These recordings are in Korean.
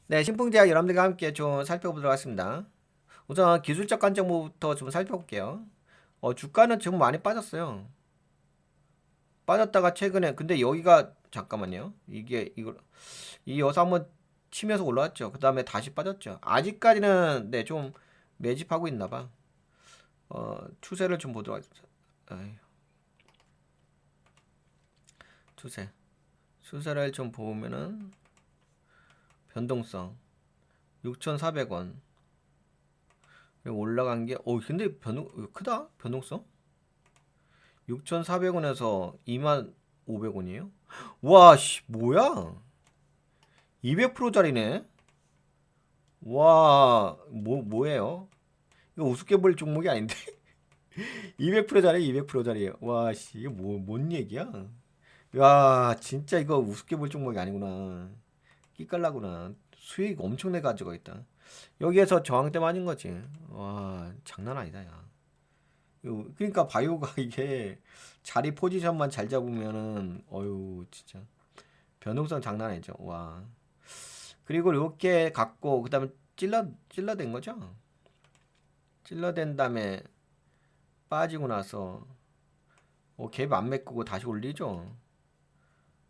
네, 신풍제약 여러분들과 함께 좀 살펴보도록 하겠습니다. 우선 기술적 관점부터 좀 살펴볼게요. 주가는 지금 많이 빠졌어요. 빠졌다가 최근에 근데 여기가 잠깐만요. 이 여기서 한번 치면서 올라왔죠. 그 다음에 다시 빠졌죠. 아직까지는 네, 좀 매집하고 있나 봐. 추세를 좀 보도록 하겠습니다. 아이, 추세. 추세를 좀 보면은 변동성 6,400원 올라간 게 근데 크다 변동성 6,400원에서 2,500원이에요. 와, 씨, 뭐야? 200%짜리네. 와, 뭐예요? 이거 우습게 볼 종목이 아닌데. 200%짜리 200%짜리예요. 와, 씨, 이게 뭔 얘기야? 야, 진짜 이거 우습게 볼 종목이 아니구나. 끼깔나구나. 수익 엄청나게 가지고 있다. 여기에서 저항대 맞은 거지. 와, 장난 아니다, 야. 그러니까 바이오가 이게 자리 포지션만 잘 잡으면은 어유 진짜 변동성 장난 아니죠. 와. 그리고 이렇게 갖고 그다음에 찔러댄 거죠. 찔러댄 다음에 빠지고 나서 갭 안 메꾸고 다시 올리죠.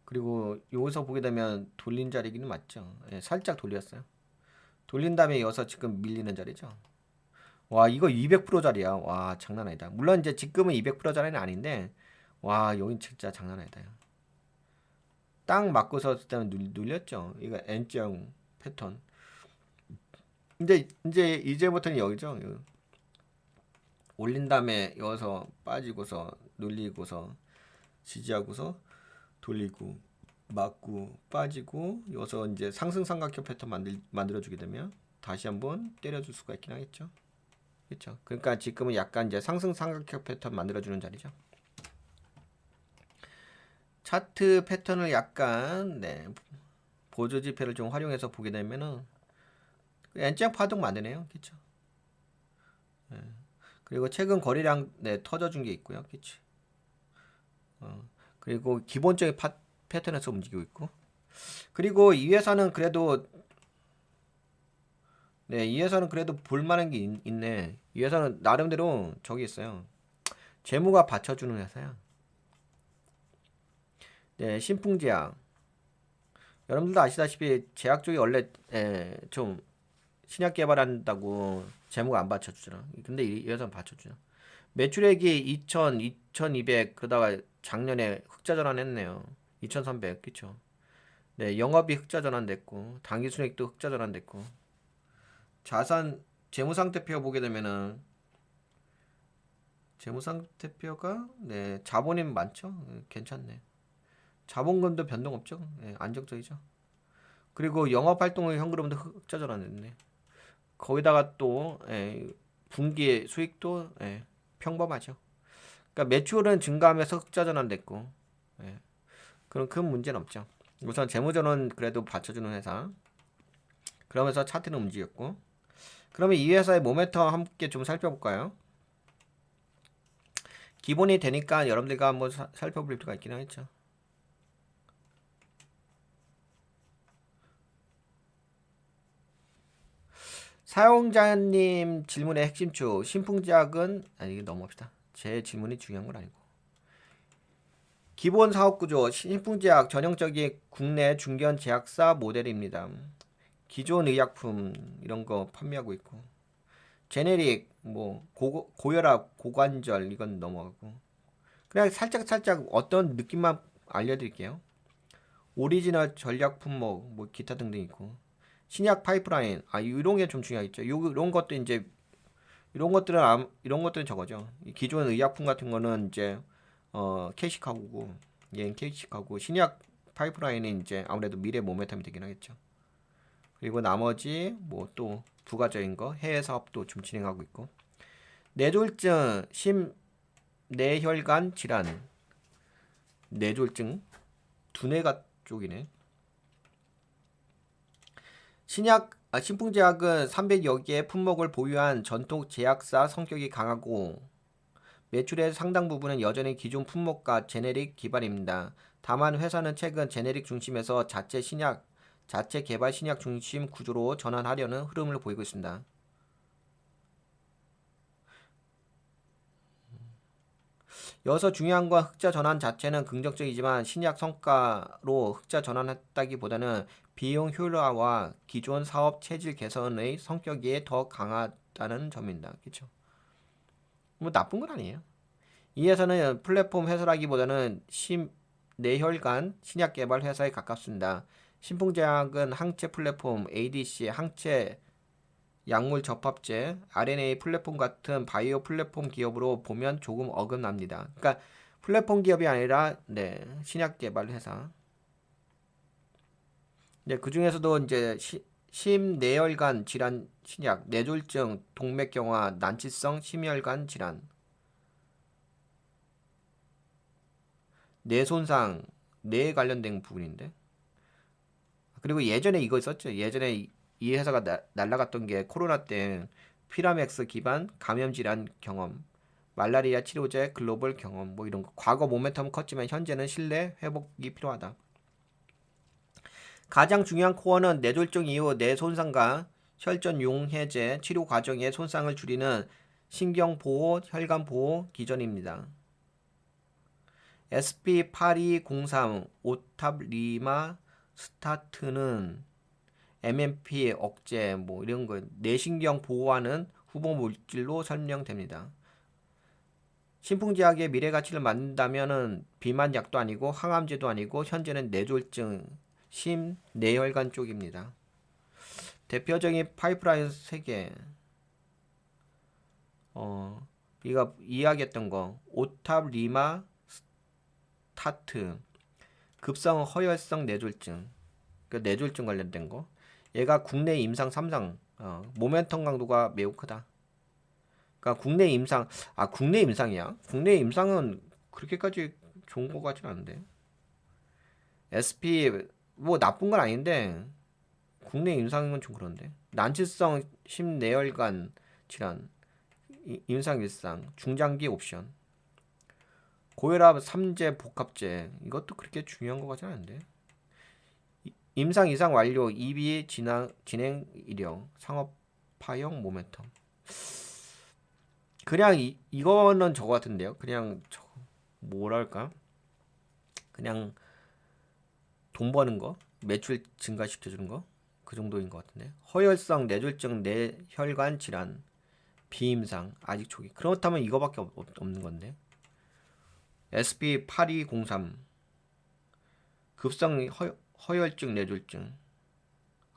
그리고 여기서 보게 되면 돌린 자리기는 맞죠. 예, 살짝 돌렸어요. 돌린 다음에 여기서 지금 밀리는 자리죠. 와, 이거 200%짜리야. 와, 장난 아니다. 물론 이제 지금은 200%짜리는 아닌데 와, 여긴 진짜 장난 아니다. 딱 맞고 섰을 때는 눌렸죠. 이거 N자형 패턴. 근데 이제부터는 여기죠. 올린 다음에 여기서 빠지고서 눌리고서 지지하고서 돌리고 맞고 빠지고 여기서 이제 상승 삼각형 패턴 만들어주게 되면 다시 한번 때려줄 수가 있긴 하겠죠. 그렇죠. 그러니까 지금은 약간 이제 상승 삼각형 패턴 만들어주는 자리죠. 차트 패턴을 약간 네, 보조 지표를 좀 활용해서 보게 되면은 N자 파동 만드네요. 그렇죠. 네. 그리고 최근 거래량 네, 터져준 게 있고요. 그렇지. 그리고 기본적인 패턴에서 움직이고 있고. 그리고 이 회사는 그래도 네, 이 회사는 그래도 볼만한 게 있네. 이 회사는 나름대로 저기 있어요. 재무가 받쳐주는 회사야. 네, 신풍제약. 여러분들도 아시다시피 제약 쪽이 원래 좀 신약 개발한다고 재무가 안 받쳐주잖아. 근데 이 회사는 받쳐주죠. 매출액이 2,000, 2,200 그러다가 작년에 흑자 전환했네요. 2,300 그쵸? 네, 영업이 흑자 전환됐고 당기순이익도 흑자 전환됐고 자산 재무상태표 보게 되면은 재무상태표가 네 자본이 많죠. 괜찮네. 자본금도 변동 없죠. 네, 안정적이죠. 그리고 영업활동의 현금도 흑자 전환됐네. 거기다가 또 분기 수익도 평범하죠. 그러니까 매출은 증가하면서 흑자 전환됐고 예, 그런 큰 문제는 없죠. 우선 재무전은 그래도 받쳐주는 회사. 그러면서 차트는 움직였고. 그러면 이 회사의 모멘텀 함께 좀 살펴볼까요? 기본이 되니까 여러분들과 한번 살펴볼 필요가 있긴 하겠죠. 사용자님 질문의 핵심추 신풍제약은 아니 이게 넘어갑시다. 제 질문이 중요한 건 아니고 기본 사업 구조 신풍제약 전형적인 국내 중견 제약사 모델입니다. 기존 의약품 이런 거 판매하고 있고 제네릭 뭐 고혈압 고관절 이건 넘어가고 그냥 살짝 어떤 느낌만 알려드릴게요. 오리지널 전략 품목 뭐 기타 등등 있고 신약 파이프라인 이런 게 좀 중요하겠죠. 이런 것도 이제 이런 것들은 저거죠. 기존 의약품 같은 거는 이제 캐시카고고 얘는 캐시카고 신약 파이프라인은 이제 아무래도 미래 모멘텀이 되긴 하겠죠. 그리고 나머지 뭐 또 부가적인 거 해외 사업도 좀 진행하고 있고 뇌졸중 심뇌혈관 질환 뇌졸중 두뇌가 쪽이네. 신풍제약은 300여 개의 품목을 보유한 전통 제약사 성격이 강하고 매출의 상당 부분은 여전히 기존 품목과 제네릭 기반입니다. 다만 회사는 최근 제네릭 중심에서 자체 신약 자체 개발 신약 중심 구조로 전환하려는 흐름을 보이고 있습니다. 여기서 중요한 건 흑자 전환 자체는 긍정적이지만 신약 성과로 흑자 전환했다기보다는 비용 효율화와 기존 사업 체질 개선의 성격이 더 강하다는 점입니다. 그렇죠? 뭐 나쁜 건 아니에요. 이 회사는 플랫폼 회사라기보다는 내혈관 신약 개발 회사에 가깝습니다. 신풍제약은 항체 플랫폼, ADC, 항체 약물 접합제, RNA 플랫폼 같은 바이오 플랫폼 기업으로 보면 조금 어긋납니다. 그러니까 플랫폼 기업이 아니라 신약 개발 회사. 그 중에서도 이제 심내혈관 질환 신약, 뇌졸중, 동맥경화, 난치성 심혈관 질환, 뇌 손상, 뇌에 관련된 부분인데. 그리고 예전에 이거 있었죠. 예전에 이 회사가 날라갔던 게 코로나 때 피라맥스 기반 감염 질환 경험, 말라리아 치료제 글로벌 경험 뭐 이런 거. 과거 모멘텀은 컸지만 현재는 신뢰 회복이 필요하다. 가장 중요한 코어는 뇌졸중 이후 뇌 손상과 혈전 용해제 치료 과정의 손상을 줄이는 신경 보호, 혈관 보호 기전입니다. SP8203 오탑리마 스타트는 MMP 억제 뭐 이런 거 뇌신경 보호하는 후보 물질로 설명됩니다. 신풍제약의 미래 가치를 만든다면은 비만 약도 아니고 항암제도 아니고 현재는 뇌졸중 심내혈관 쪽입니다. 대표적인 파이프라인 3개. 우리가 이야기했던 거 오탑리마 스타트 급성 허혈성 뇌졸중 그러니까 뇌졸중 관련된 거. 얘가 국내 임상 3상 모멘텀 강도가 매우 크다. 그러니까 국내 임상 국내 임상이야? 국내 임상은 그렇게까지 좋은 거 같진 않은데. SP 뭐 나쁜 건 아닌데 국내 임상은 좀 그런데. 난치성 심내혈관 질환 임상 일상 중장기 옵션 고혈압 3제 복합제 이것도 그렇게 중요한 거 같진 않은데. 임상 이상 완료 2비 진행 이력 상업화형 모멘텀. 그냥 이거는 저거 같은데요. 그냥 뭐랄까 그냥 돈 버는 거 매출 증가시켜주는 거 그 정도인 것 같은데. 허혈성 뇌졸중 뇌혈관 질환 비임상 아직 초기. 그렇다면 이거밖에 없는 건데. SP8203 급성 허혈증 뇌졸중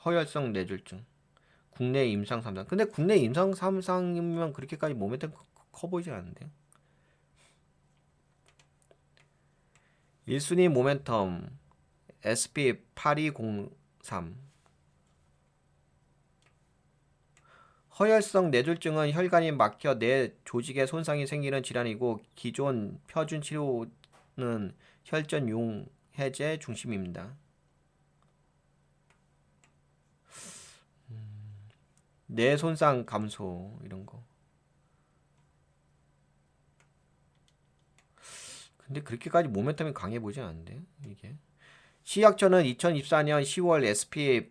허혈성 뇌졸중 국내 임상 3상. 근데 국내 임상 3상이면 그렇게까지 모멘텀 커 보이진 않는데. 1순위 모멘텀 SP8203 허혈성 뇌졸중은 혈관이 막혀 뇌 조직에 손상이 생기는 질환이고 기존 표준 치료는 혈전 용해제 중심입니다. 뇌 손상 감소 이런 거. 근데 그렇게까지 모멘텀이 강해 보이진 않는데 이게. 시약처는 2024년 10월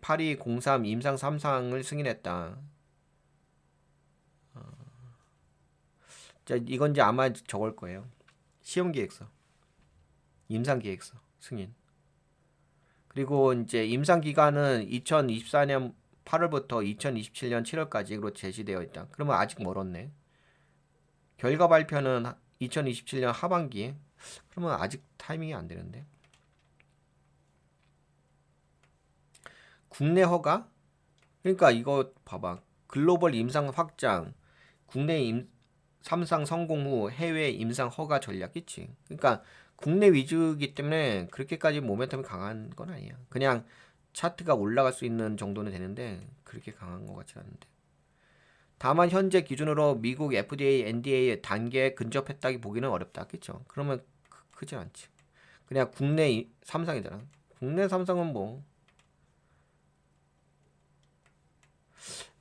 SP8203 임상 3상을 승인했다. 자, 이건 이제 아마 저걸 거예요. 시험 계획서, 임상 계획서 승인. 그리고 이제 임상 기간은 2024년 8월부터 2027년 7월까지로 제시되어 있다. 그러면 아직 멀었네. 결과 발표는 2027년 하반기. 그러면 아직 타이밍이 안 되는데. 국내 허가? 그러니까 이거 봐봐. 글로벌 임상 확장, 국내 3상 성공 후 해외 임상 허가 전략 있지. 그러니까 국내 위주이기 때문에 그렇게까지 모멘텀이 강한 건 아니야. 그냥 차트가 올라갈 수 있는 정도는 되는데 그렇게 강한 것 같지 않은데. 다만 현재 기준으로 미국 FDA, NDA 단계에 근접했다기 보기는 어렵다. 그렇죠? 그러면 크지 않지. 그냥 국내 3상이잖아. 국내 3상은 뭐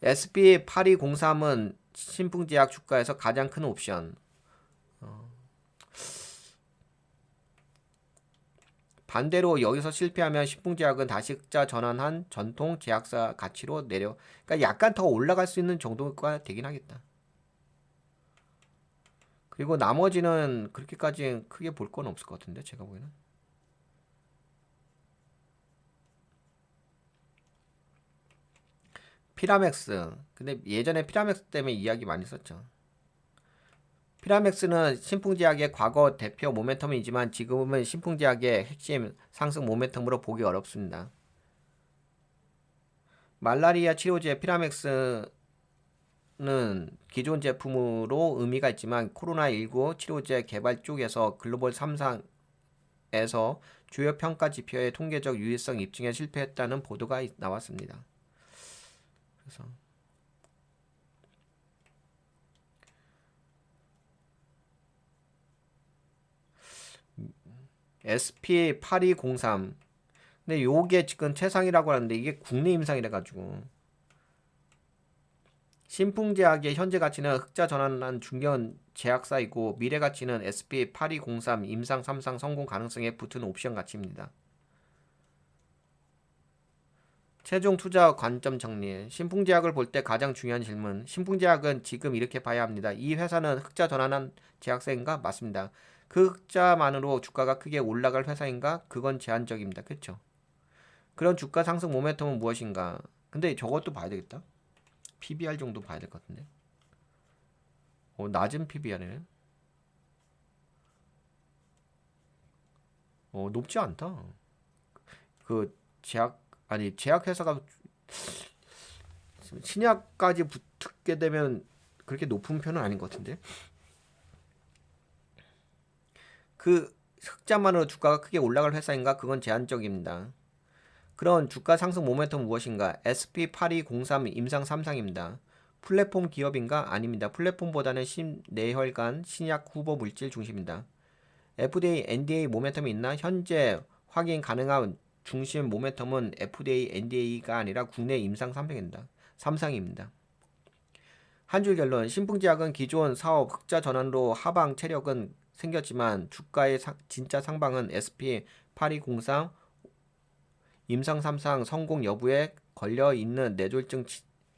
SP8203은 신풍제약 주가에서 가장 큰 옵션. 반대로 여기서 실패하면 신풍제약은 다시 흑자 전환한 전통 제약사 가치로 내려. 그러니까 약간 더 올라갈 수 있는 정도가 되긴 하겠다. 그리고 나머지는 그렇게까지 크게 볼 건 없을 것 같은데 제가 보기에는. 피라맥스. 근데 예전에 피라맥스 때문에 이야기 많이 썼죠. 피라맥스는 신풍제약의 과거 대표 모멘텀이지만 지금은 신풍제약의 핵심 상승 모멘텀으로 보기 어렵습니다. 말라리아 치료제 피라맥스는 기존 제품으로 의미가 있지만 코로나19 치료제 개발 쪽에서 글로벌 3상에서 주요 평가 지표의 통계적 유의성 입증에 실패했다는 보도가 나왔습니다. 그래서 SP8203. 근데 요게 지금 최상이라고 하는데 이게 국내 임상이라 가지고 신풍제약의 현재 가치는 흑자 전환한 중견 제약사이고 미래 가치는 SP8203 임상 3상 성공 가능성에 붙은 옵션 가치입니다. 최종 투자 관점 정리. 신풍제약을 볼 때 가장 중요한 질문. 신풍제약은 지금 이렇게 봐야 합니다. 이 회사는 흑자 전환한 제약사인가? 맞습니다. 그 흑자만으로 주가가 크게 올라갈 회사인가? 그건 제한적입니다. 그렇죠? 그런 주가 상승 모멘텀은 무엇인가? 근데 저것도 봐야 되겠다. PBR 정도 봐야 될 것 같은데. 낮은 PBR이네. 높지 않다. 그 제약 회사가 신약까지 붙게 되면 그렇게 높은 편은 아닌 것 같은데. 그 흑자만으로 주가가 크게 올라갈 회사인가? 그건 제한적입니다. 그런 주가 상승 모멘텀 무엇인가? SP8203 임상 3상입니다. 플랫폼 기업인가? 아닙니다. 플랫폼보다는 신내혈관 신약 후보 물질 중심입니다. FDA, NDA 모멘텀이 있나? 현재 확인 가능한 중심 모멘텀은 FDA, NDA가 아니라 국내 임상 3상입니다. 한 줄 결론. 신풍제약은 기존 사업 흑자 전환으로 하방 체력은 생겼지만 주가의 진짜 상방은 SP8203 임상 3상 성공 여부에 걸려 있는 뇌졸중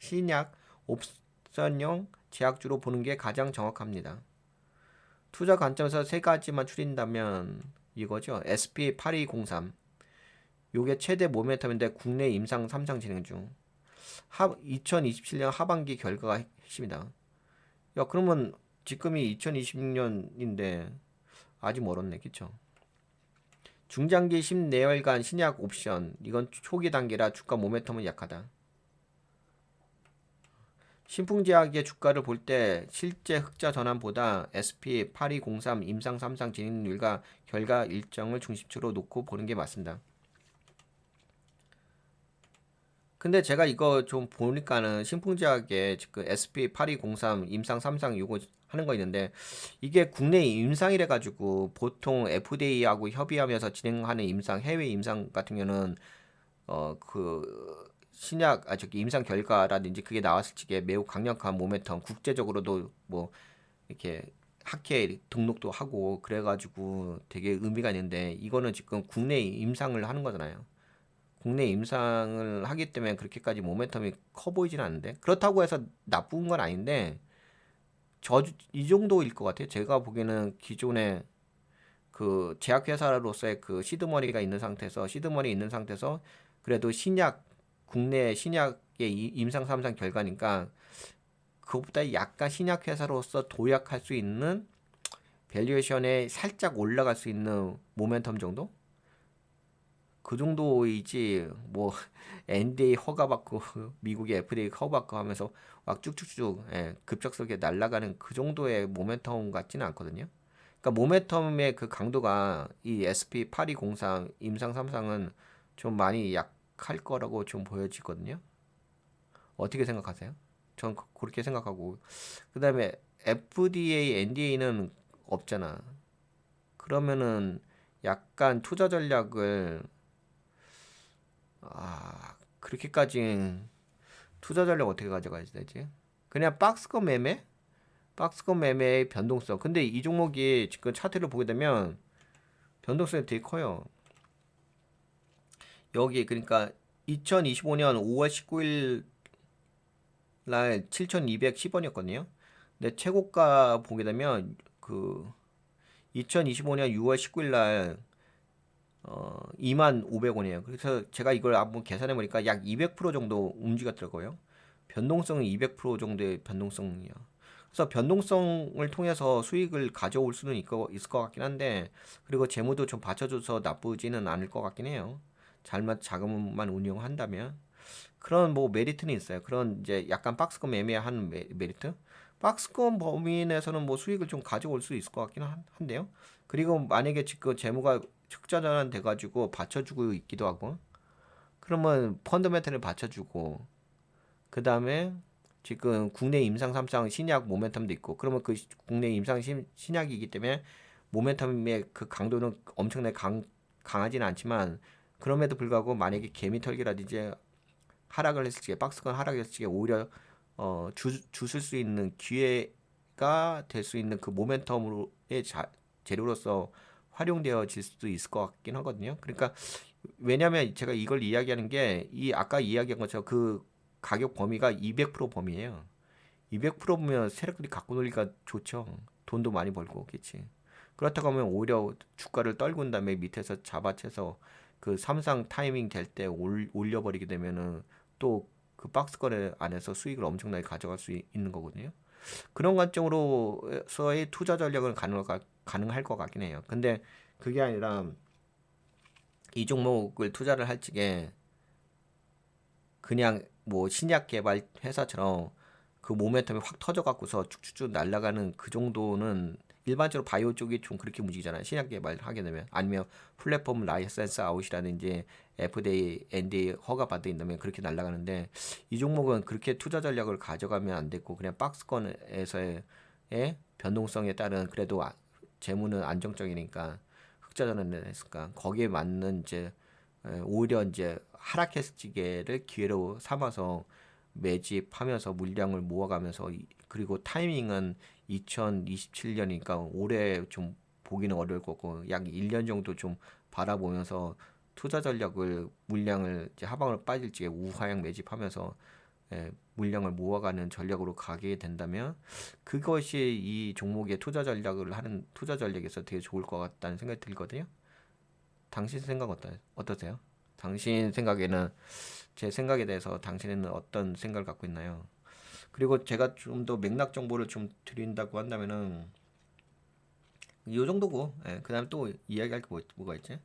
신약 옵션형 제약주로 보는 게 가장 정확합니다. 투자 관점에서 세 가지만 추린다면 이거죠. SP8203. 요게 최대 모멘텀인데 국내 임상 3상 진행 중. 2027년 하반기 결과가 핵심이다. 야, 그러면 지금이 2026년인데 아직 멀었네. 그쵸? 중장기 심내혈관 신약 옵션. 이건 초기 단계라 주가 모멘텀은 약하다. 신풍제약의 주가를 볼 때 실제 흑자 전환보다 SP8203 임상 3상 진입률과 결과 일정을 중심으로 놓고 보는 게 맞습니다. 근데 제가 이거 좀 보니까는 신풍제약의 지금 SP8203 임상 3상 요거 하는 거 있는데 이게 국내 임상이래 가지고 보통 FDA하고 협의하면서 진행하는 임상 해외 임상 같은 경우는 그 신약 저기 임상 결과라든지 그게 나왔을 적에 매우 강력한 모멘텀 국제적으로도 뭐 이렇게 학회 등록도 하고 그래가지고 되게 의미가 있는데 이거는 지금 국내 임상을 하는 거잖아요. 국내 임상을 하기 때문에 그렇게까지 모멘텀이 커 보이진 않는데 그렇다고 해서 나쁜 건 아닌데 이 정도일 것 같아요. 제가 보기에는 기존에 그 제약회사로서의 그 시드머니가 있는 상태에서 시드머니 있는 상태에서 그래도 국내 신약의 임상 3상 결과니까 그것보다 약간 신약회사로서 도약할 수 있는 밸류에이션에 살짝 올라갈 수 있는 모멘텀 정도? 그 정도이지 뭐 NDA 허가받고 미국의 FDA 허가받고 하면서 막 쭉쭉쭉 급작스럽게 날아가는 그 정도의 모멘텀 같지는 않거든요. 그러니까 모멘텀의 그 강도가 이 SP8203 임상 3상은 좀 많이 약할 거라고 좀 보여지거든요. 어떻게 생각하세요? 전 그렇게 생각하고 그다음에 FDA, NDA는 없잖아. 그러면은 약간 투자 전략을 그렇게까지 투자 전략 어떻게 가져가야 되지? 그냥 박스권 매매? 박스권 매매의 변동성. 근데 이 종목이 지금 차트를 보게 되면 변동성이 되게 커요. 여기 그러니까 2025년 5월 19일 날 7,210원이었거든요. 근데 최고가 보게 되면 그 2025년 6월 19일 날 25,500원이에요. 그래서 제가 이걸 한번 계산해 보니까 약 200% 정도 움직였더라고요. 변동성은 200% 정도의 변동성이요. 그래서 변동성을 통해서 수익을 가져올 수는 있을 것 같긴 한데, 그리고 재무도 좀 받쳐줘서 나쁘지는 않을 것 같긴 해요. 잘만 자금만 운용한다면. 그런 뭐 메리트는 있어요. 그런 이제 약간 박스권 매매한 메리트? 박스권 범위 내에서는 뭐 수익을 좀 가져올 수 있을 것 같긴 한데요. 그리고 만약에 지금 재무가 흑자 전환 돼가지고 받쳐주고 있기도 하고, 그러면 펀더멘탈을 받쳐주고, 그 다음에 지금 국내 임상 3상 신약 모멘텀도 있고, 그러면 그 국내 임상 신약이기 때문에 모멘텀의 그 강도는 엄청나게 강하지는 않지만, 그럼에도 불구하고 만약에 개미털기라든지 하락을 했을 적에 박스권 하락했을 적에 오히려 주술 수 있는 기회가 될 수 있는 그 모멘텀으로의 재료로서 활용되어질 수도 있을 것 같긴 하거든요. 그러니까 왜냐하면 제가 이걸 이야기하는 게 이 아까 이야기한 것처럼 그 가격 범위가 200% 범위예요. 200%면 세력들이 갖고 놀기가 좋죠. 돈도 많이 벌고, 그렇지. 그렇다고 하면 오히려 주가를 떨군 다음에 밑에서 잡아채서 그 삼상 타이밍 될 때 올려버리게 되면은 또 그 박스권 안에서 수익을 엄청나게 가져갈 수 있는 거거든요. 그런 관점으로서의 투자 전략은 가능할 것 같긴 해요. 근데 그게 아니라 이 종목을 투자를 할 적에 그냥 뭐 신약 개발 회사처럼 그 모멘텀이 확 터져 갖고서 쭉쭉쭉 날아가는 그 정도는 일반적으로 바이오 쪽이 좀 그렇게 움직이잖아요. 신약 개발 하게 되면 아니면 플랫폼 라이센스 아웃이라든지 FDA, NDA 허가 받아 있다면 그렇게 날아가는데 이 종목은 그렇게 투자 전략을 가져가면 안 됐고 그냥 박스권에서의 변동성에 따른 그래도 재무는 안정적이니까 흑자 전환을 했을까 거기에 맞는 이제 오히려 이제 하락했지게를 기회로 삼아서 매집하면서 물량을 모아가면서 그리고 타이밍은 2027년이니까 올해 좀 보기는 어려울 거고 약 1년 정도 좀 바라보면서 투자 전략을 물량을 이제 하방으로 빠질지 우하향 매집하면서 물량을 모아가는 전략으로 가게 된다면 그것이 이 종목의 투자 전략을 하는 투자 전략에서 되게 좋을 것 같다는 생각이 들거든요. 당신 생각 어떠세요? 당신 생각에는 제 생각에 대해서 당신은 어떤 생각을 갖고 있나요? 그리고 제가 좀 더 맥락 정보를 좀 드린다고 한다면은 이 정도고, 그다음에 또 이야기할 게 뭐가 있지?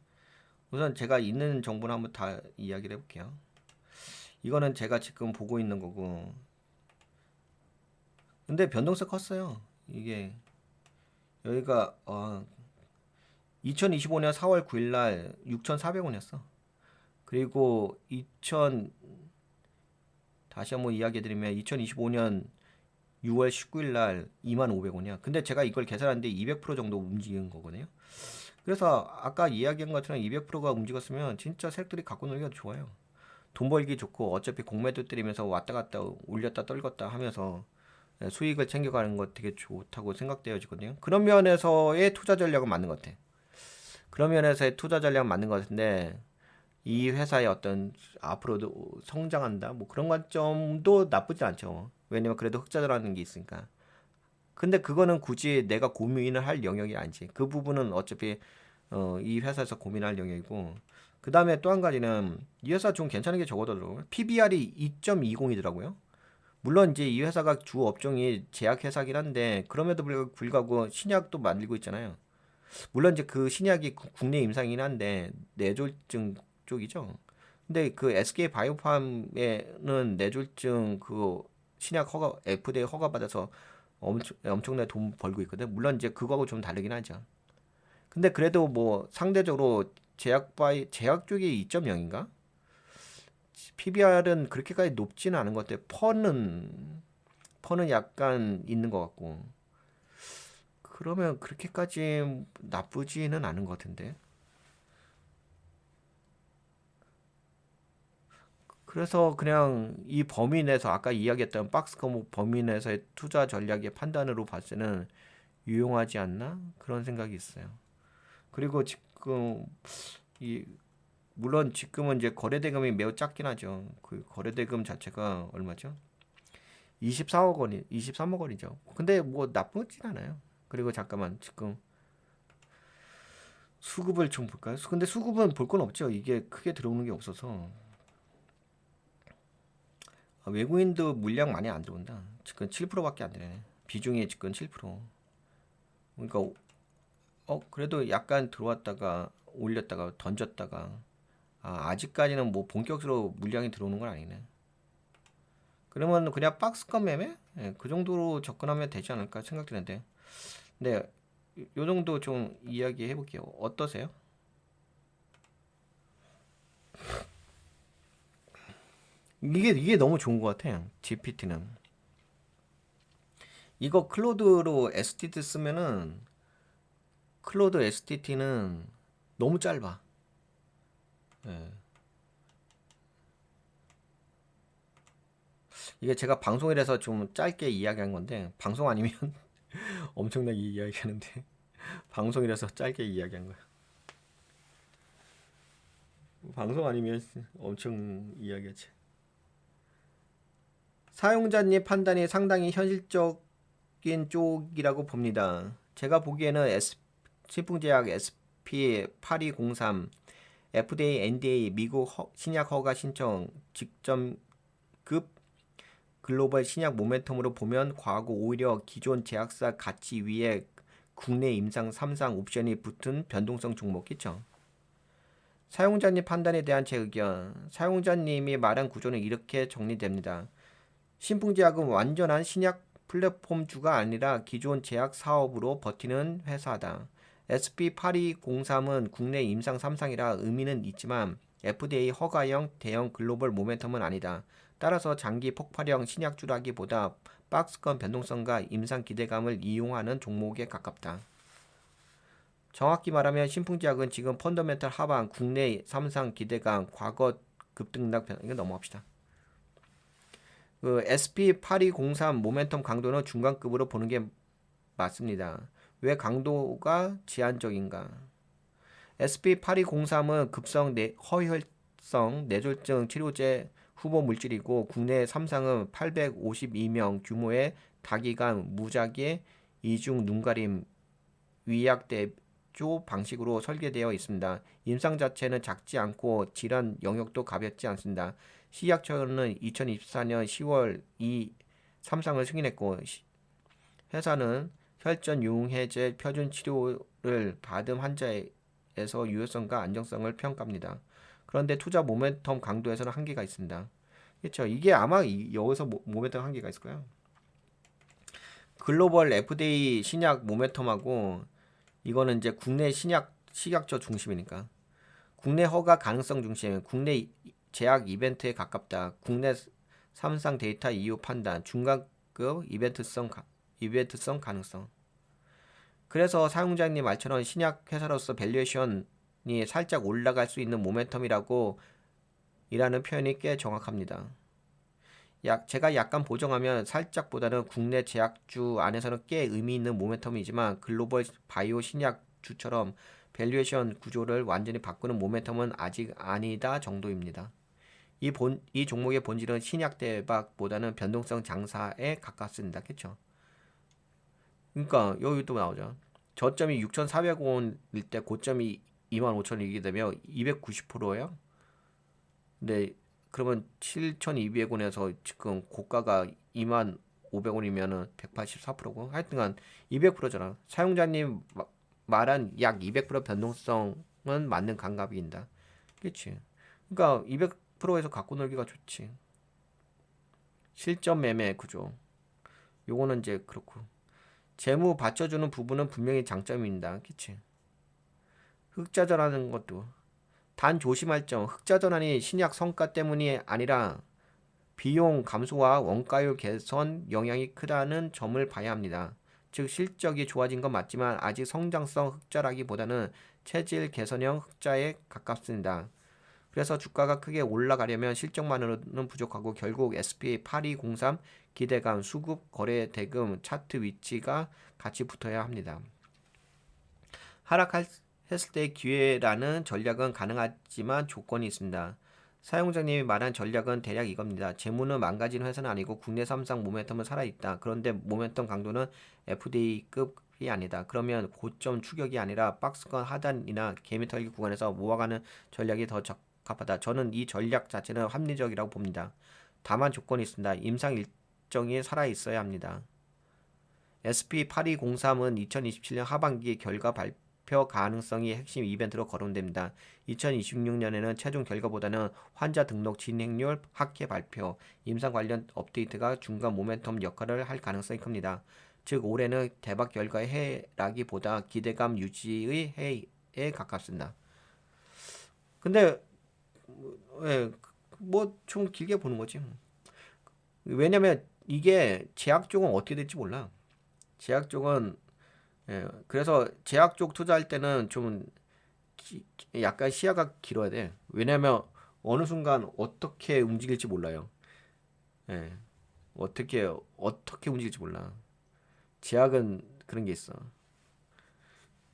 우선 제가 있는 정보를 한번 다 이야기를 해볼게요. 이거는 제가 지금 보고 있는 거고, 근데 변동성 컸어요. 이게 여기가 2025년 4월 9일 날 6,400원이었어. 그리고 다시 한번 이야기 드리면 2025년 6월 19일 날 25,500원이야. 근데 제가 이걸 계산하는데 200% 정도 움직이는 거거든요. 그래서 아까 이야기한 것처럼 200%가 움직였으면 진짜 색들이 갖고 놀기가 좋아요. 돈 벌기 좋고 어차피 공매도 때리면서 왔다 갔다 올렸다 떨궜다 하면서 수익을 챙겨가는 거 되게 좋다고 생각되어지거든요. 그런 면에서의 투자 전략은 맞는 것 같아. 그런 면에서의 투자 전략은 맞는 것 같은데 이 회사의 어떤 앞으로도 성장한다 뭐 그런 관점도 나쁘지 않죠. 왜냐면 그래도 흑자라는 게 있으니까. 근데 그거는 굳이 내가 고민을 할 영역이 아니지. 그 부분은 어차피 이 회사에서 고민할 영역이고. 그 다음에 또 한 가지는 이 회사 좀 괜찮은 게 적어더라고요. PBR이 2.20이더라고요. 물론 이제 이 회사가 주 업종이 제약 회사긴 한데 그럼에도 불구하고 신약도 만들고 있잖아요. 물론 이제 그 신약이 국내 임상이긴 한데 뇌졸중 쪽이죠. 근데 그 SK 바이오팜에는 뇌졸중 그 신약 허가 FDA 허가 받아서 엄청나게 돈 벌고 있거든. 물론 이제 그거하고 좀 다르긴 하죠. 근데 그래도 뭐 상대적으로 제약 쪽이 2.0인가? PBR은 그렇게까지 높지는 않은 것 같아. 퍼는 약간 있는 것 같고. 그러면 그렇게까지 나쁘지는 않은 것 같은데. 그래서 그냥 이 범위 내에서 아까 이야기했던 박스科目범위 내에서의 투자 전략의 판단으로 봤을 때는 유용하지 않나? 그런 생각이 있어요. 그리고 지금 이 물론 지금은 이제 거래대금이 매우 작긴 하죠. 그 거래대금 자체가 얼마죠? 24억 원이 23억 원이죠. 근데 뭐 나쁘진 않아요. 그리고 잠깐만 지금 수급을 좀 볼까요? 근데 수급은 볼 건 없죠. 이게 크게 들어오는 게 없어서. 외국인도 물량 많이 안 들어온다. 지금 7%밖에 안 되네. 비중이 지금 7%. 그러니까 그래도 약간 들어왔다가 올렸다가 던졌다가 아직까지는 뭐 본격적으로 물량이 들어오는 건 아니네. 그러면 그냥 박스권 매매? 예, 그 정도로 접근하면 되지 않을까 생각되는데. 근데 요 정도 좀 이야기해 볼게요. 어떠세요? 이게 너무 좋은 것 같아요. GPT는. 이거 클로드로 STT 쓰면은 클로드 STT는 너무 짧아. 예. 이게 제가 방송이라서 좀 짧게 이야기한 건데 방송 아니면 엄청나게 이야기하는데 방송이라서 짧게 이야기한 거야. 방송 아니면 엄청 이야기하지. 사용자님 판단이 상당히 현실적인 쪽이라고 봅니다. 제가 보기에는 신풍제약 SP8203 FDA, NDA 미국 신약 허가 신청 직전급 글로벌 신약 모멘텀으로 보면 과거 오히려 기존 제약사 가치 위에 국내 임상 3상 옵션이 붙은 변동성 종목이죠. 사용자님 판단에 대한 제 의견. 사용자님이 말한 구조는 이렇게 정리됩니다. 신풍제약은 완전한 신약 플랫폼주가 아니라 기존 제약 사업으로 버티는 회사다. SP8203은 국내 임상 3상이라 의미는 있지만 FDA 허가형 대형 글로벌 모멘텀은 아니다. 따라서 장기 폭발형 신약주라기보다 박스권 변동성과 임상 기대감을 이용하는 종목에 가깝다. 정확히 말하면 신풍제약은 지금 펀더멘탈 하방, 국내 3상 기대감, 과거 급등락 변 이거 넘어갑시다. 그 SP8203 모멘텀 강도는 중간급으로 보는 게 맞습니다. 왜 강도가 제한적인가? SP8203은 급성 허혈성 뇌졸중 치료제 후보 물질이고 국내 3상은 852명 규모의 다기관 무작위 이중 눈가림 위약 대조 방식으로 설계되어 있습니다. 임상 자체는 작지 않고 질환 영역도 가볍지 않습니다. 시약처는 2024년 10월 이 3상을 승인했고 회사는 혈전 용해제 표준 치료를 받은 환자에서 유효성과 안정성을 평가합니다. 그런데 투자 모멘텀 강도에서는 한계가 있습니다. 그렇죠. 이게 아마 여기서 모멘텀 한계가 있을 거예요. 글로벌 FDA 신약 모멘텀하고 이거는 이제 국내 식약처 중심이니까 국내 허가 가능성 중심, 국내 제약 이벤트에 가깝다. 국내 3상 데이터 이후 판단, 중간급 이벤트성 가능성. 그래서 사용자님 말처럼 신약 회사로서 밸류에이션이 살짝 올라갈 수 있는 모멘텀이라고 이라는 표현이 꽤 정확합니다. 제가 약간 보정하면 살짝보다는 국내 제약주 안에서는 꽤 의미 있는 모멘텀이지만 글로벌 바이오 신약주처럼 밸류에이션 구조를 완전히 바꾸는 모멘텀은 아직 아니다 정도입니다. 이 종목의 본질은 신약 대박보다는 변동성 장사에 가깝습니다. 그렇죠? 그러니까 여기 또 나오죠. 저점이 6,400원일 때 고점이 25,000원이게 되면 290%예요. 근데 그러면 7,200원에서 지금 고가가 25,500원이면은 184%고 하여튼간 200%잖아. 사용자님 말한 약 200% 변동성은 맞는 감각입니다. 그렇지? 그러니까 200%에서 갖고 놀기가 좋지. 실전 매매 구조. 요거는 이제 그렇고. 재무 받쳐주는 부분은 분명히 장점입니다. 그치? 흑자 전환하는 것도 단 조심할 점 흑자 전환이 신약 성과 때문이 아니라 비용 감소와 원가율 개선 영향이 크다는 점을 봐야 합니다. 즉 실적이 좋아진 건 맞지만 아직 성장성 흑자라기보다는 체질 개선형 흑자에 가깝습니다. 그래서 주가가 크게 올라가려면 실적만으로는 부족하고 결국 SP8203 기대감, 수급, 거래 대금, 차트 위치가 같이 붙어야 합니다. 하락할 했을 때 기회라는 전략은 가능하지만 조건이 있습니다. 사용자님이 말한 전략은 대략 이겁니다. 재무는 망가진 회사는 아니고 국내 3상 모멘텀은 살아있다. 그런데 모멘텀 강도는 FDA급이 아니다. 그러면 고점 추격이 아니라 박스권 하단이나 개미 털기 구간에서 모아가는 전략이 더 적합하다. 저는 이 전략 자체는 합리적이라고 봅니다. 다만 조건이 있습니다. 임상 일정이 살아있어야 합니다. SP8203은 2027년 하반기 결과 발표 가능성이 핵심 이벤트로 거론됩니다. 2026년에는 최종 결과보다는 환자 등록 진행률, 학회 발표, 임상 관련 업데이트가 중간 모멘텀 역할을 할 가능성이 큽니다. 즉 올해는 대박 결과의 해라기보다 기대감 유지의 해에 가깝습니다. 근데 예, 뭐 좀 길게 보는 거지. 왜냐면 이게 제약 쪽은 어떻게 될지 몰라. 제약 쪽은 그래서 제약 쪽 투자할 때는 좀 약간 시야가 길어야 돼. 왜냐면 어느 순간 어떻게 움직일지 몰라요. 예, 어떻게 움직일지 몰라. 제약은 그런 게 있어.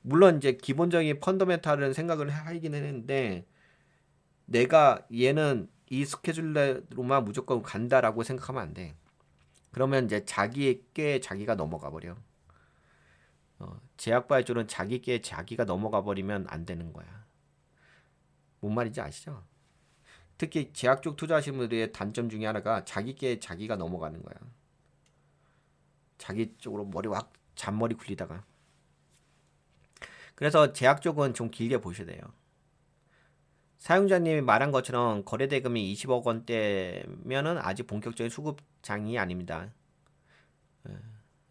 물론 이제 기본적인 펀더멘탈은 생각을 하긴 했는데 내가 얘는 이 스케줄로만 무조건 간다라고 생각하면 안 돼. 그러면 이제 자기의 자기가 넘어가 버려. 제약 바이오는 자기께 자기가 넘어가 버리면 안 되는 거야. 뭔 말인지 아시죠? 특히 제약 쪽 투자하시는 분들의 단점 중에 하나가 자기께 자기가 넘어가는 거야. 자기 쪽으로 머리 확 잔머리 굴리다가. 그래서 제약 쪽은 좀 길게 보셔야 돼요. 사용자님이 말한 것처럼 거래 대금이 20억 원대면은 아직 본격적인 수급장이 아닙니다.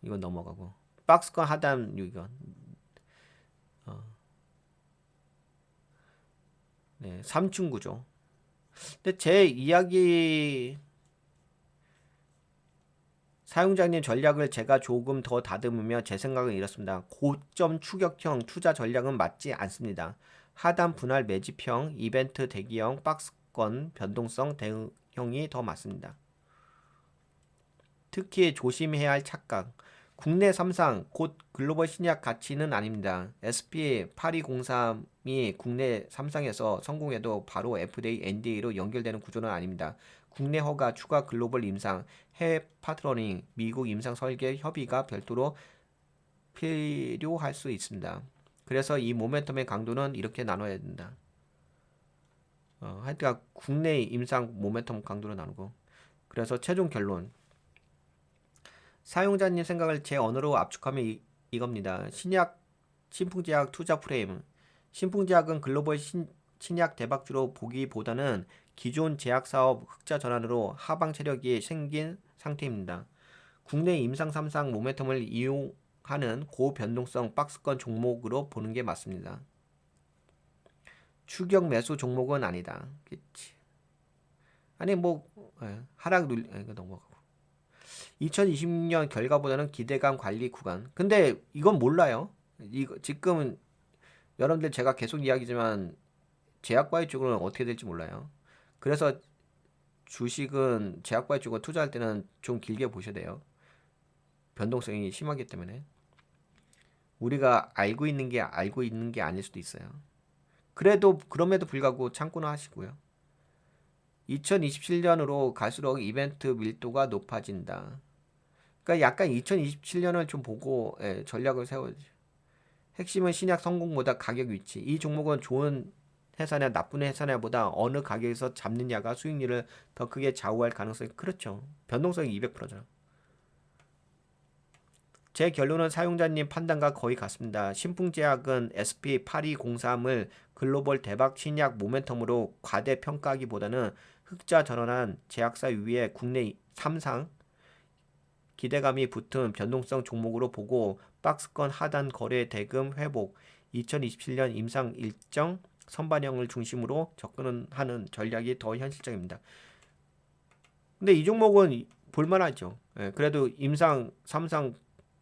이건 넘어가고. 박스권 하단 유견. 네, 3층 구조. 근데 제 이야기 사용자님 전략을 제가 조금 더 다듬으며 제 생각은 이렇습니다. 고점 추격형 투자 전략은 맞지 않습니다. 하단 분할 매집형, 이벤트 대기형, 박스권 변동성 대응형이 더 맞습니다. 특히 조심해야 할 착각. 국내 3상 곧 글로벌 신약 가치는 아닙니다. SP8203이 국내 3상에서 성공해도 바로 FDA, NDA로 연결되는 구조는 아닙니다. 국내 허가, 추가 글로벌 임상, 해외 파트너링, 미국 임상 설계 협의가 별도로 필요할 수 있습니다. 그래서 이 모멘텀의 강도는 이렇게 나눠야 된다. 하여튼 국내 임상 모멘텀 강도로 나누고. 그래서 최종 결론. 사용자님 생각을 제 언어로 압축하면 이겁니다. 신풍제약 투자 프레임. 신풍제약은 글로벌 신약 대박주로 보기보다는 기존 제약 사업 흑자 전환으로 하방 체력이 생긴 상태입니다. 국내 임상 3상 모멘텀을 이용하는 고변동성 박스권 종목으로 보는 게 맞습니다. 추격 매수 종목은 아니다. 그치. 아니 뭐 하락 이거 넘어가고. 2020년 결과보다는 기대감 관리 구간. 근데 이건 몰라요. 이거 지금은 여러분들 제가 계속 이야기지만 제약바이오 쪽은 어떻게 될지 몰라요. 그래서 주식은 제약바이오 쪽을 투자할 때는 좀 길게 보셔야 돼요. 변동성이 심하기 때문에 우리가 알고 있는 게 아닐 수도 있어요. 그럼에도 불구하고 참고는 하시고요. 2027년으로 갈수록 이벤트 밀도가 높아진다. 그러니까 약간 2027년을 좀 보고 전략을 세워야죠. 핵심은 신약 성공보다 가격 위치. 이 종목은 좋은 회사냐 나쁜 회사냐보다 어느 가격에서 잡느냐가 수익률을 더 크게 좌우할 가능성이 그렇죠. 변동성이 200%죠. 제 결론은 사용자님 판단과 거의 같습니다. 신풍제약은 SP8203을 글로벌 대박 신약 모멘텀으로 과대평가하기보다는 흑자 전환한 제약사 위에 국내 3상 기대감이 붙은 변동성 종목으로 보고 박스권 하단 거래 대금 회복 2027년 임상 일정 선반영을 중심으로 접근하는 전략이 더 현실적입니다. 근데 이 종목은 볼만하죠. 그래도 임상 3상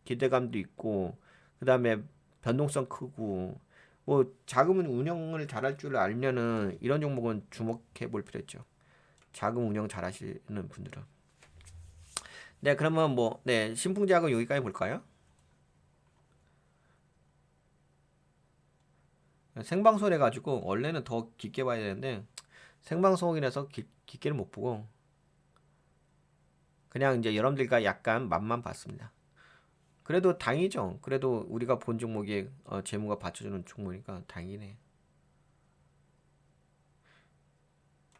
기대감도 있고 그 다음에 변동성 크고 뭐 자금 운영을 잘할 줄 알면은 이런 종목은 주목해 볼 필요 있죠. 자금 운영 잘하시는 분들은. 네, 그러면 신풍제약은 여기까지 볼까요? 생방송 해가지고 원래는 더 깊게 봐야 되는데 생방송이라서 깊게는 못 보고 그냥 이제 여러분들과 약간 맛만 봤습니다. 그래도 다행이죠. 그래도 우리가 본 종목이 재무가 받쳐주는 종목이니까 다행이네.